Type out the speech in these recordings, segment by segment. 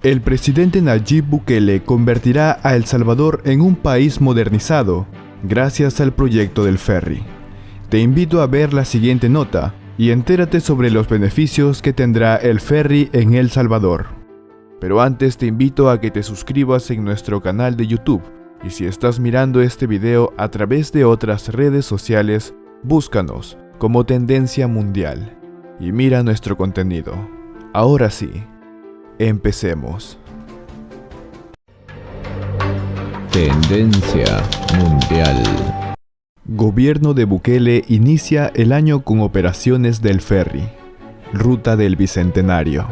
El presidente Nayib Bukele convertirá a El Salvador en un país modernizado gracias al proyecto del ferry. Te invito a ver la siguiente nota y entérate sobre los beneficios que tendrá el ferry en El Salvador. Pero antes te invito a que te suscribas en nuestro canal de YouTube y si estás mirando este video a través de otras redes sociales, búscanos como Tendencia Mundial y mira nuestro contenido. Ahora sí, empecemos. Tendencia Mundial. Gobierno de Bukele inicia el año con operaciones del ferry, Ruta del Bicentenario.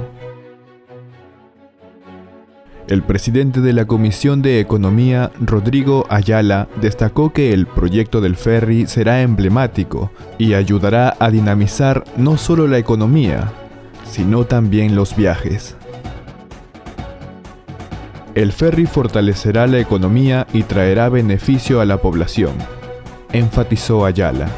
El presidente de la Comisión de Economía, Rodrigo Ayala, destacó que el proyecto del ferry será emblemático y ayudará a dinamizar no solo la economía, sino también los viajes. El ferry fortalecerá la economía y traerá beneficio a la población, enfatizó Ayala.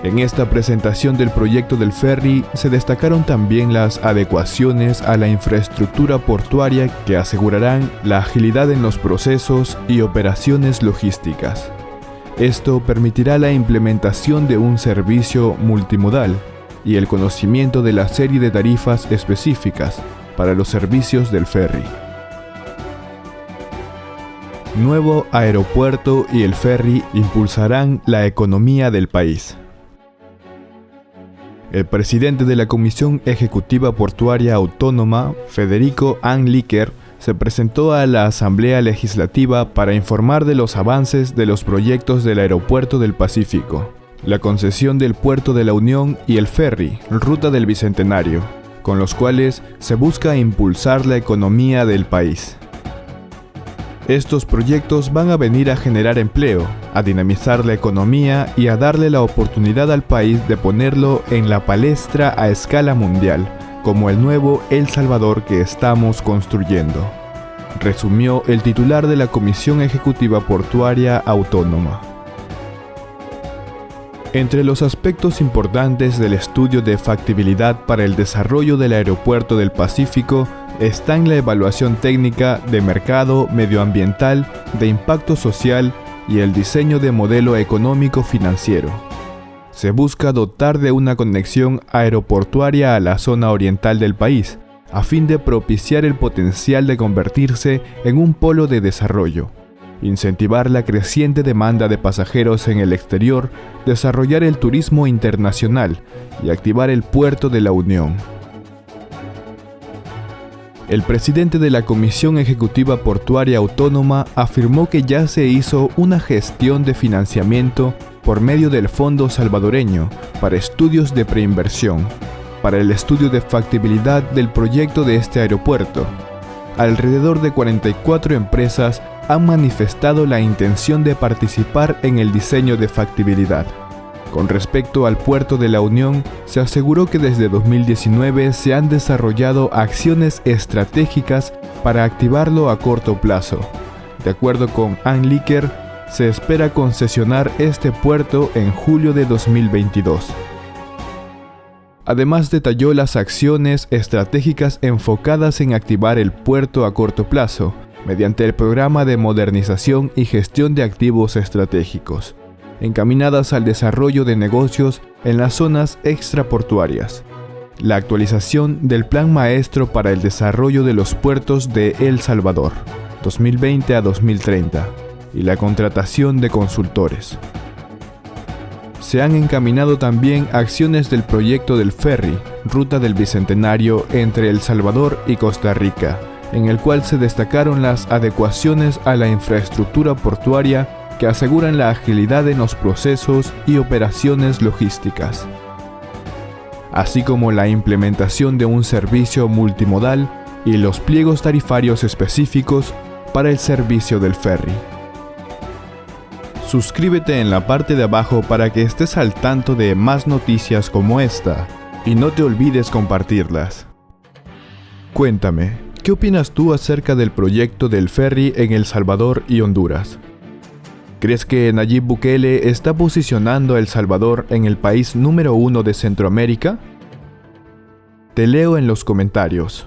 En esta presentación del proyecto del ferry se destacaron también las adecuaciones a la infraestructura portuaria que asegurarán la agilidad en los procesos y operaciones logísticas. Esto permitirá la implementación de un servicio multimodal y el conocimiento de la serie de tarifas específicas para los servicios del ferry. Nuevo aeropuerto y el ferry impulsarán la economía del país. El presidente de la Comisión Ejecutiva Portuaria Autónoma, Federico Anliker, se presentó a la Asamblea Legislativa para informar de los avances de los proyectos del Aeropuerto del Pacífico, la concesión del Puerto de la Unión y el ferry, Ruta del Bicentenario, con los cuales se busca impulsar la economía del país. Estos proyectos van a venir a generar empleo, a dinamizar la economía y a darle la oportunidad al país de ponerlo en la palestra a escala mundial, como el nuevo El Salvador que estamos construyendo, resumió el titular de la Comisión Ejecutiva Portuaria Autónoma. Entre los aspectos importantes del estudio de factibilidad para el desarrollo del Aeropuerto del Pacífico están la evaluación técnica de mercado, medioambiental, de impacto social y el diseño de modelo económico-financiero. Se busca dotar de una conexión aeroportuaria a la zona oriental del país, a fin de propiciar el potencial de convertirse en un polo de desarrollo, incentivar la creciente demanda de pasajeros en el exterior, desarrollar el turismo internacional y activar el Puerto de la Unión. El presidente de la Comisión Ejecutiva Portuaria Autónoma afirmó que ya se hizo una gestión de financiamiento por medio del Fondo Salvadoreño para estudios de preinversión, para el estudio de factibilidad del proyecto de este aeropuerto. Alrededor de 44 empresas han manifestado la intención de participar en el diseño de factibilidad. Con respecto al Puerto de la Unión, se aseguró que desde 2019 se han desarrollado acciones estratégicas para activarlo a corto plazo. De acuerdo con Anliker, se espera concesionar este puerto en julio de 2022. Además detalló las acciones estratégicas enfocadas en activar el puerto a corto plazo, mediante el programa de modernización y gestión de activos estratégicos, encaminadas al desarrollo de negocios en las zonas extraportuarias, la actualización del Plan Maestro para el Desarrollo de los Puertos de El Salvador, 2020 a 2030, y la contratación de consultores. Se han encaminado también acciones del proyecto del ferry, Ruta del Bicentenario entre El Salvador y Costa Rica, en el cual se destacaron las adecuaciones a la infraestructura portuaria que aseguran la agilidad en los procesos y operaciones logísticas, así como la implementación de un servicio multimodal y los pliegos tarifarios específicos para el servicio del ferry. Suscríbete en la parte de abajo para que estés al tanto de más noticias como esta y no te olvides compartirlas. Cuéntame, ¿qué opinas tú acerca del proyecto del ferry en El Salvador y Honduras? ¿Crees que Nayib Bukele está posicionando a El Salvador en el país número 1 de Centroamérica? Te leo en los comentarios.